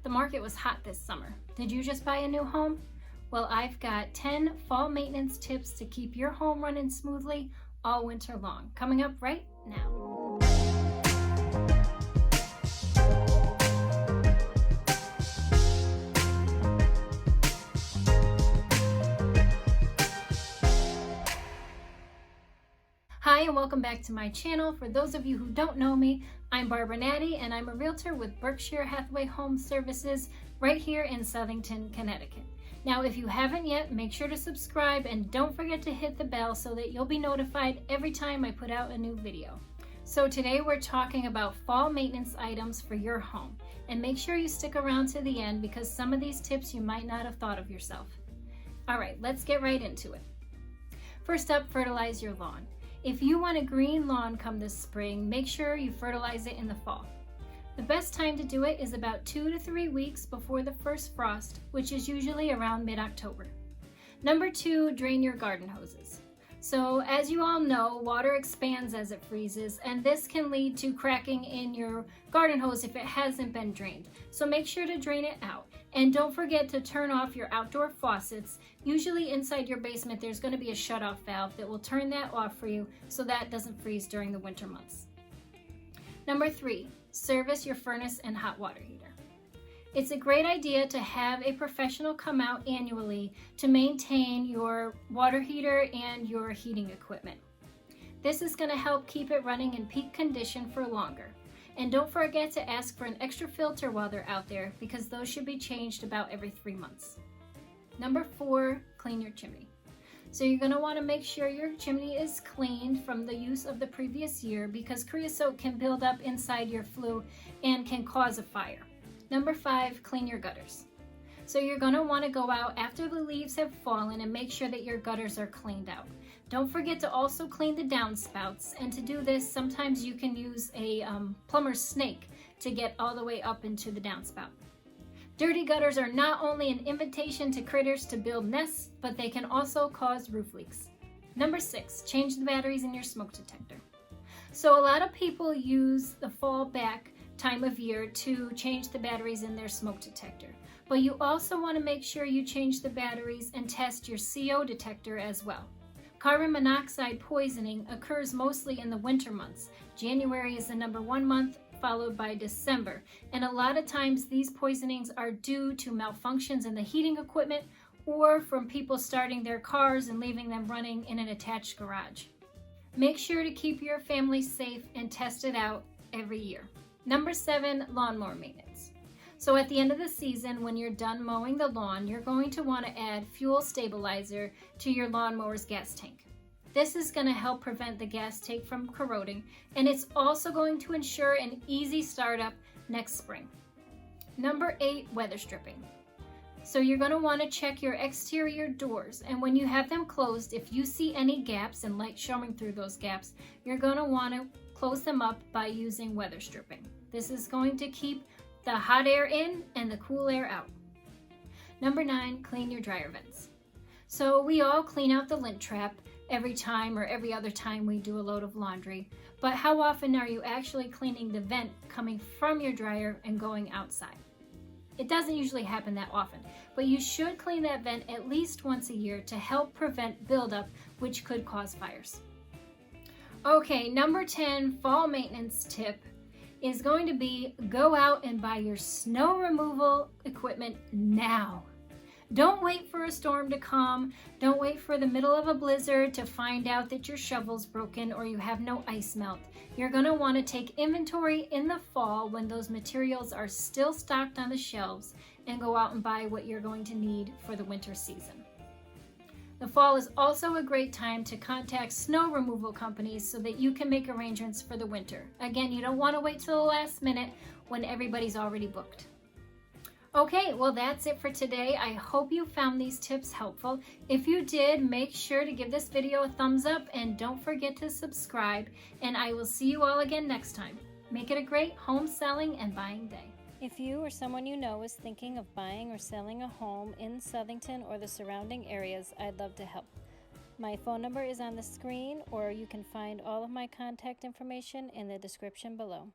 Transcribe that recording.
The market was hot this summer. Did you just buy a new home? Well, I've got 10 fall maintenance tips to keep your home running smoothly all winter long, coming up right now. Hi, and welcome back to my channel. For those of you who don't know me, I'm Barbara Natty, and I'm a realtor with Berkshire Hathaway Home Services right here in Southington, Connecticut. Now, if you haven't yet, make sure to subscribe and don't forget to hit the bell so that you'll be notified every time I put out a new video. So today we're talking about fall maintenance items for your home, and make sure you stick around to the end because some of these tips you might not have thought of yourself. All right, let's get right into it. First up, fertilize your lawn. If you want a green lawn come this spring, make sure you fertilize it in the fall. The best time to do it is about 2 to 3 weeks before the first frost, which is usually around mid-October. Number 2, drain your garden hoses. So as you all know, water expands as it freezes, and this can lead to cracking in your garden hose if it hasn't been drained. So make sure to drain it out. And don't forget to turn off your outdoor faucets. Usually inside your basement, there's going to be a shutoff valve that will turn that off for you so that doesn't freeze during the winter months. Number 3, service your furnace and hot water heater. It's a great idea to have a professional come out annually to maintain your water heater and your heating equipment. This is going to help keep it running in peak condition for longer. And don't forget to ask for an extra filter while they're out there because those should be changed about every 3 months. Number 4, clean your chimney. So you're going to want to make sure your chimney is cleaned from the use of the previous year because creosote can build up inside your flue and can cause a fire. Number 5, clean your gutters. So you're going to want to go out after the leaves have fallen and make sure that your gutters are cleaned out. Don't forget to also clean the downspouts, and to do this, sometimes you can use a plumber's snake to get all the way up into the downspout. Dirty gutters are not only an invitation to critters to build nests, but they can also cause roof leaks. Number 6, change the batteries in your smoke detector. So a lot of people use the fall back time of year to change the batteries in their smoke detector. But you also want to make sure you change the batteries and test your CO detector as well. Carbon monoxide poisoning occurs mostly in the winter months. January is the number 1 month, followed by December. And a lot of times these poisonings are due to malfunctions in the heating equipment or from people starting their cars and leaving them running in an attached garage. Make sure to keep your family safe and test it out every year. Number 7, lawnmower maintenance. So at the end of the season, when you're done mowing the lawn, you're going to want to add fuel stabilizer to your lawnmower's gas tank. This is going to help prevent the gas tank from corroding, and it's also going to ensure an easy startup next spring. Number 8, weather stripping. So you're going to want to check your exterior doors, and when you have them closed, if you see any gaps and light showing through those gaps, you're going to want to close them up by using weather stripping. This is going to keep the hot air in and the cool air out. Number 9, clean your dryer vents. So we all clean out the lint trap every time or every other time we do a load of laundry, but how often are you actually cleaning the vent coming from your dryer and going outside? It doesn't usually happen that often, but you should clean that vent at least once a year to help prevent buildup, which could cause fires. Okay, number 10 fall maintenance tip is going to be go out and buy your snow removal equipment now. Don't wait for a storm to come. Don't wait for the middle of a blizzard to find out that your shovel's broken or you have no ice melt. You're going to want to take inventory in the fall when those materials are still stocked on the shelves and go out and buy what you're going to need for the winter season. The fall is also a great time to contact snow removal companies so that you can make arrangements for the winter. Again, you don't want to wait till the last minute when everybody's already booked. Okay, well that's it for today. I hope you found these tips helpful. If you did, make sure to give this video a thumbs up and don't forget to subscribe. And I will see you all again next time. Make it a great home selling and buying day. If you or someone you know is thinking of buying or selling a home in Southington or the surrounding areas, I'd love to help. My phone number is on the screen, or you can find all of my contact information in the description below.